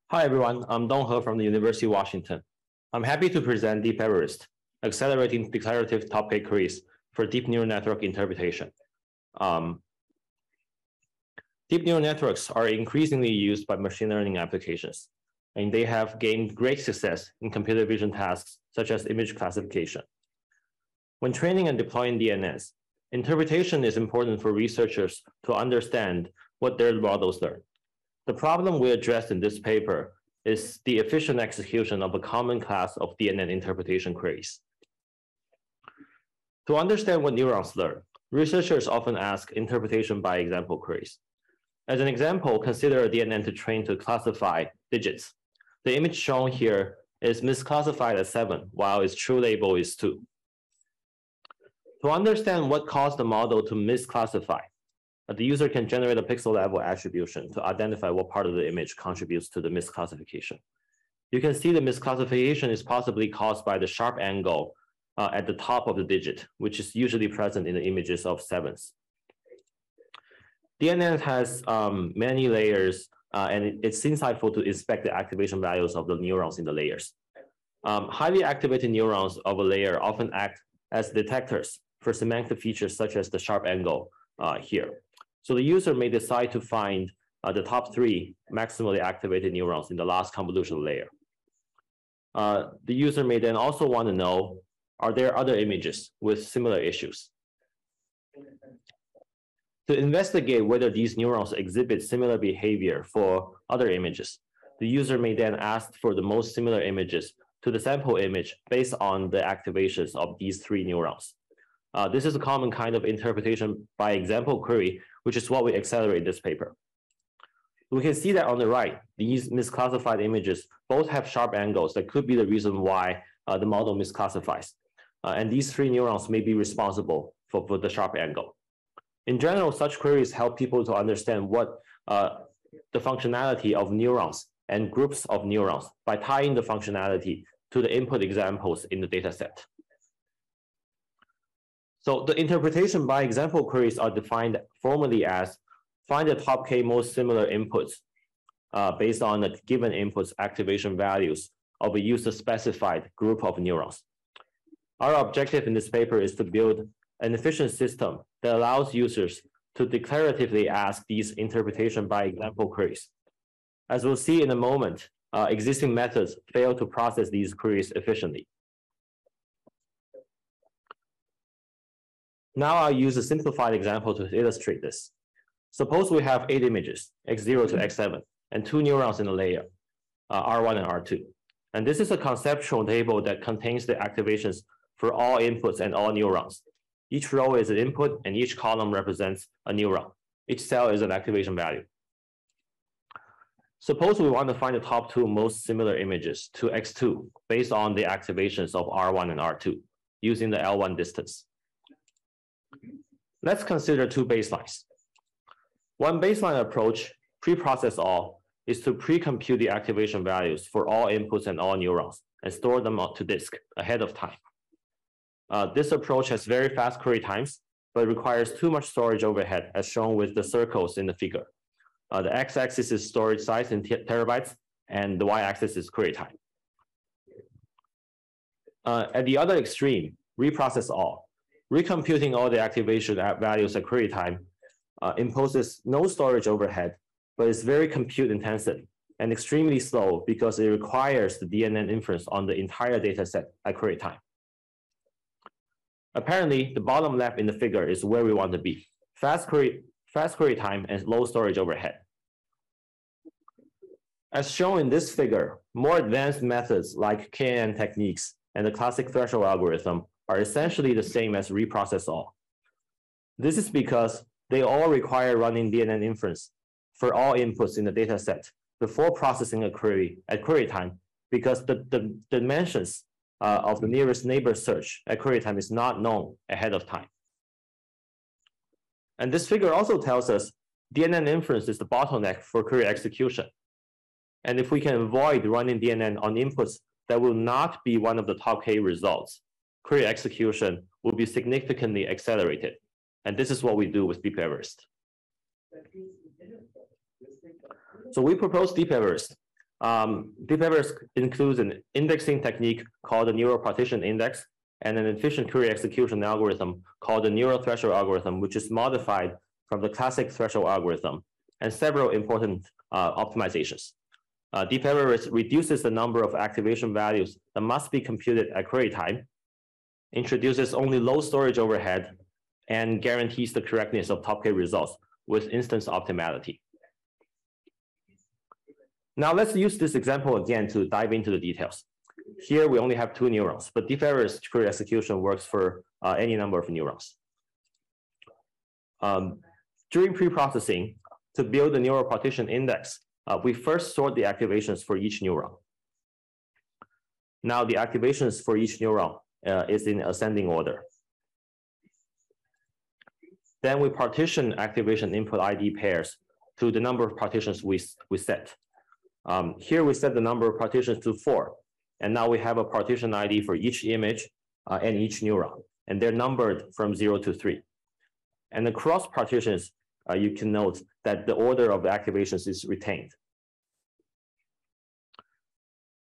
Hi, everyone. I'm Dong He from the University of Washington. I'm happy to present DeepEverest, accelerating declarative top-K queries for deep neural network interpretation. Deep neural networks are increasingly used by machine learning applications, and they have gained great success in computer vision tasks such as image classification. When training and deploying DNNs, interpretation is important for researchers to understand what their models learn. The problem we addressed in this paper is the efficient execution of a common class of DNN interpretation queries. To understand what neurons learn, researchers often ask interpretation by example queries. As an example, consider a DNN to train to classify digits. The image shown here is misclassified as 7, while its true label is 2. To understand what caused the model to misclassify, the user can generate a pixel-level attribution to identify what part of the image contributes to the misclassification. You can see the misclassification is possibly caused by the sharp angle at the top of the digit, which is usually present in the images of 7s. DNN has many layers, and it's insightful to inspect the activation values of the neurons in the layers. Highly activated neurons of a layer often act as detectors for semantic features such as the sharp angle here. So the user may decide to find the top 3 maximally activated neurons in the last convolutional layer. The user may then also want to know, are there other images with similar issues? To investigate whether these neurons exhibit similar behavior for other images, the user may then ask for the most similar images to the sample image based on the activations of these 3 neurons. This is a common kind of interpretation by example query, which is what we accelerate in this paper. We can see that on the right, these misclassified images both have sharp angles that could be the reason why the model misclassifies. And these 3 neurons may be responsible for the sharp angle. In general, such queries help people to understand what the functionality of neurons and groups of neurons by tying the functionality to the input examples in the data set. So the interpretation by example queries are defined formally as find the top K most similar inputs based on the given inputs activation values of a user-specified group of neurons. Our objective in this paper is to build an efficient system that allows users to declaratively ask these interpretation by example queries. As we'll see in a moment, existing methods fail to process these queries efficiently. Now I'll use a simplified example to illustrate this. Suppose we have 8 images, x0 to x7, and 2 neurons in a layer, R1 and R2. And this is a conceptual table that contains the activations for all inputs and all neurons. Each row is an input, and each column represents a neuron. Each cell is an activation value. Suppose we want to find the top 2 most similar images to x2 based on the activations of R1 and R2 using the L1 distance. Let's consider 2 baselines. One baseline approach, preprocess all, is to pre-compute the activation values for all inputs and all neurons and store them to disk ahead of time. This approach has very fast query times, but requires too much storage overhead, as shown with the circles in the figure. The x-axis is storage size in terabytes, and the y-axis is query time. At the other extreme, reprocess all. Recomputing all the activation values at query time imposes no storage overhead, but is very compute intensive and extremely slow because it requires the DNN inference on the entire data set at query time. Apparently, the bottom left in the figure is where we want to be. Fast query time and low storage overhead. As shown in this figure, more advanced methods like KNN techniques and the classic threshold algorithm are essentially the same as reprocess all. This is because they all require running DNN inference for all inputs in the data set before processing a query at query time, because the dimensions of the nearest neighbor search at query time is not known ahead of time. And this figure also tells us DNN inference is the bottleneck for query execution. And if we can avoid running DNN on inputs that will not be one of the top K results, query execution will be significantly accelerated. And this is what we do with DeepEverest. So we propose DeepEverest DeepEverest includes an indexing technique called the neural partition index and an efficient query execution algorithm called the neural threshold algorithm, which is modified from the classic threshold algorithm, and several important optimizations. DeepEverest reduces the number of activation values that must be computed at query time, introduces only low storage overhead, and guarantees the correctness of top K results with instance optimality. Now let's use this example again to dive into the details. Here we only have 2 neurons, but DeepEverest query execution works for any number of neurons. During preprocessing, to build the neural partition index, we first sort the activations for each neuron. Now the activations for each neuron is in ascending order. Then we partition activation input ID pairs to the number of partitions we set. Here we set the number of partitions to 4. And now we have a partition ID for each image and each neuron. And they're numbered from 0 to 3. And across partitions, you can note that the order of the activations is retained.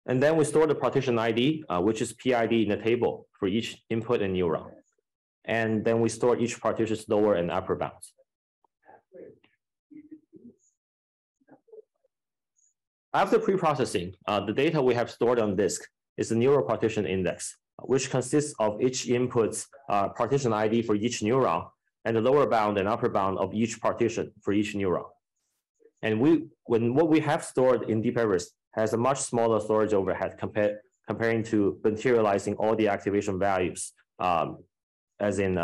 And then we store the partition ID, which is PID in the table for each input and neuron. And then we store each partition's lower and upper bounds. After preprocessing, the data we have stored on disk is the neural partition index, which consists of each input's partition ID for each neuron and the lower bound and upper bound of each partition for each neuron. And what we have stored in DeepEverest has a much smaller storage overhead comparing to materializing all the activation values as in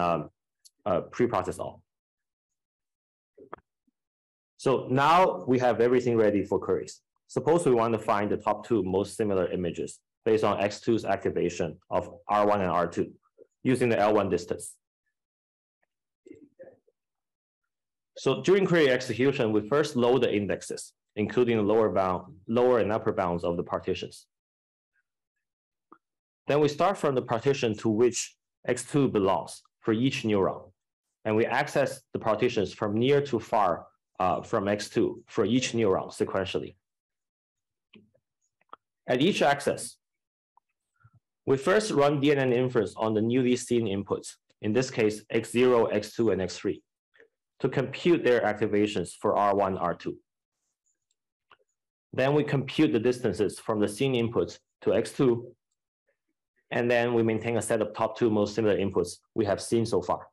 preprocess all. So now we have everything ready for queries. Suppose we want to find the top 2 most similar images based on X2's activation of R1 and R2 using the L1 distance. So during query execution, we first load the indexes, including the lower and upper bounds of the partitions. Then we start from the partition to which X2 belongs for each neuron. And we access the partitions from near to far from X2 for each neuron sequentially. At each access, we first run DNN inference on the newly seen inputs, in this case, X0, X2, and X3, to compute their activations for R1, R2. Then we compute the distances from the seen inputs to X2, and then we maintain a set of top 2 most similar inputs we have seen so far.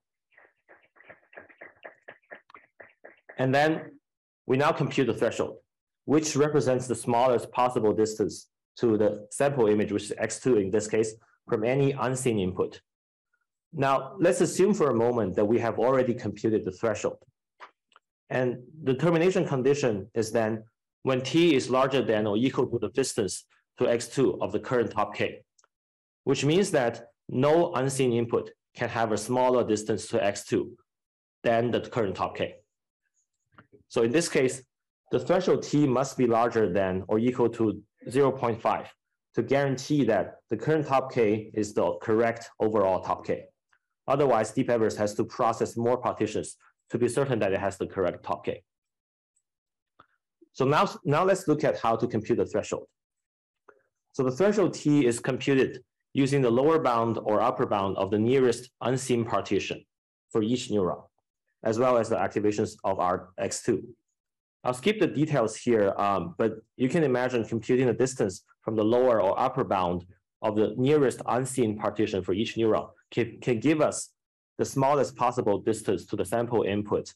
And then we now compute the threshold, which represents the smallest possible distance to the sample image, which is X2 in this case, from any unseen input. Now, let's assume for a moment that we have already computed the threshold. And the termination condition is then when t is larger than or equal to the distance to X2 of the current top K, which means that no unseen input can have a smaller distance to X2 than the current top K. So in this case, the threshold t must be larger than or equal to 0.5 to guarantee that the current top K is the correct overall top K. Otherwise, DeepEverest has to process more partitions to be certain that it has the correct top K. So now let's look at how to compute the threshold. So the threshold t is computed using the lower bound or upper bound of the nearest unseen partition for each neuron, as well as the activations of our X2. I'll skip the details here, but you can imagine computing the distance from the lower or upper bound of the nearest unseen partition for each neuron can give us the smallest possible distance to the sample input,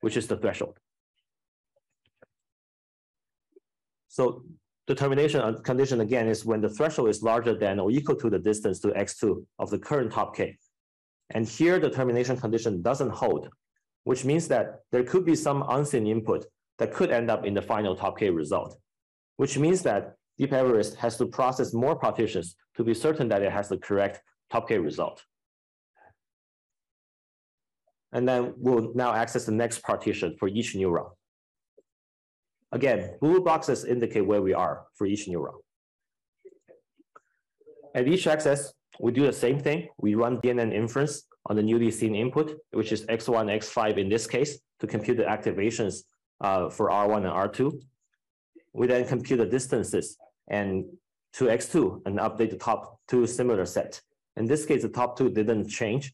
which is the threshold. So the termination condition again is when the threshold is larger than or equal to the distance to X2 of the current top K. And here the termination condition doesn't hold, which means that there could be some unseen input that could end up in the final top K result, which means that DeepEverest has to process more partitions to be certain that it has the correct top K result. And then we'll now access the next partition for each neuron. Again, blue boxes indicate where we are for each neuron. At each access, we do the same thing. We run DNN inference on the newly seen input, which is X1, X5 in this case, to compute the activations for R1 and R2. we then compute the distances and to x2 and update the top two similar set. In this case, the top two didn't change.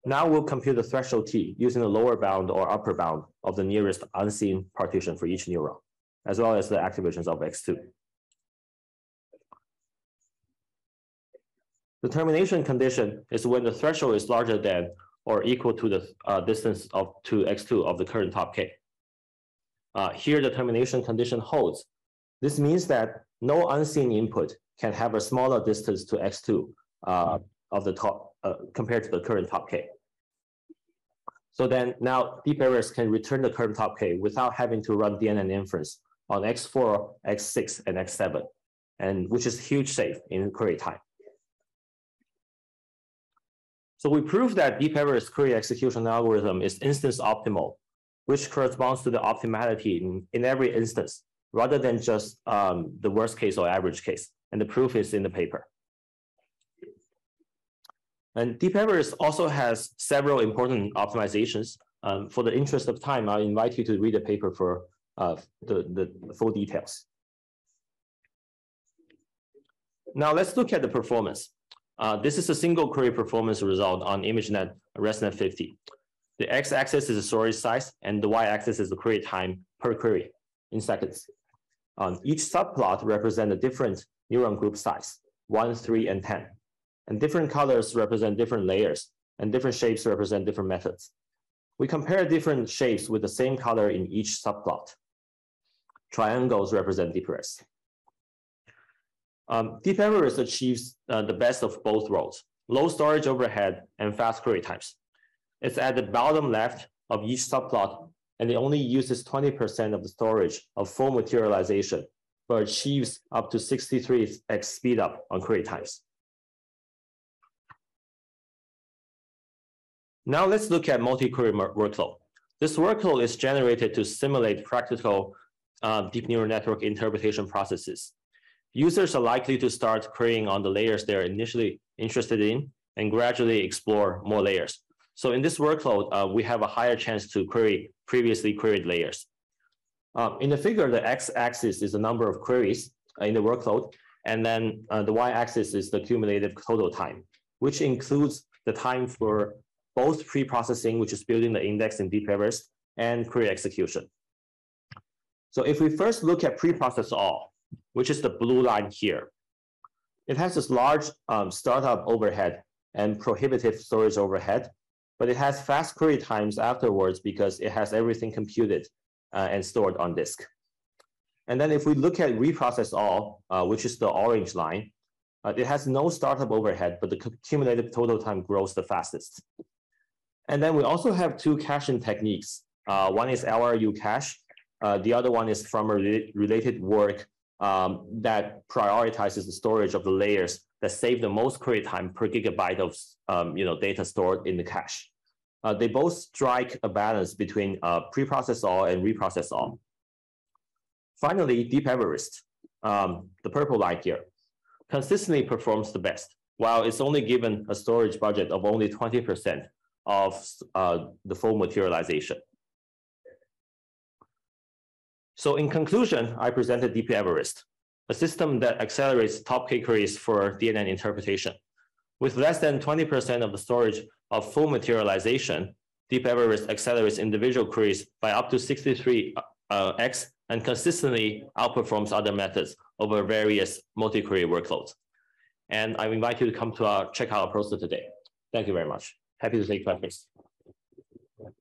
Now we'll compute the threshold t using the lower bound or upper bound of the nearest unseen partition for each neuron, as well as the activations of x2. The termination condition is when the threshold is larger than or equal to the distance to x2 of the current top k. Here, the termination condition holds. This means that no unseen input can have a smaller distance to x2 of the top compared to the current top k. So then now DeepEverest can return the current top k without having to run DNN inference on x4, x6, and x7, and which is huge save in query time. So we proved that DeepEverest query execution algorithm is instance optimal, which corresponds to the optimality in every instance, rather than just the worst case or average case. And the proof is in the paper. And DeepEverest also has several important optimizations. For the interest of time, I'll invite you to read the paper for the full details. Now let's look at the performance. This is a single query performance result on ImageNet ResNet 50. The x-axis is the storage size, and the y-axis is the query time per query in seconds. Each subplot represents a different neuron group size, 1, 3, and 10. And different colors represent different layers, and different shapes represent different methods. We compare different shapes with the same color in each subplot. Triangles represent DeepEverest. DeepEverest achieves the best of both worlds, low storage overhead and fast query times. It's at the bottom left of each subplot, and it only uses 20% of the storage of full materialization, but achieves up to 63x speed up on query times. Now let's look at multi-query workload. This workload is generated to simulate practical deep neural network interpretation processes. Users are likely to start querying on the layers they're initially interested in and gradually explore more layers. So in this workload, we have a higher chance to query previously queried layers. In the figure, the x-axis is the number of queries in the workload, and then the y-axis is the cumulative total time, which includes the time for both pre-processing, which is building the index in DeepEverest, and query execution. So if we first look at pre-process all, which is the blue line here, it has this large startup overhead and prohibitive storage overhead, but it has fast query times afterwards because it has everything computed and stored on disk. And then if we look at reprocess all, which is the orange line, it has no startup overhead, but the cumulative total time grows the fastest. And then we also have two caching techniques. One is LRU cache. The other one is from a related work that prioritizes the storage of the layers that save the most query time per gigabyte of data stored in the cache. They both strike a balance between preprocess all and reprocess all. Finally, DeepEverest, the purple line here, consistently performs the best, while it's only given a storage budget of only 20% of the full materialization. So in conclusion, I presented DeepEverest, a system that accelerates top K queries for DNN interpretation. With less than 20% of the storage of full materialization, DeepEverest accelerates individual queries by up to 63x and consistently outperforms other methods over various multi-query workloads. And I invite you to come to check out our poster today. Thank you very much. Happy to take questions.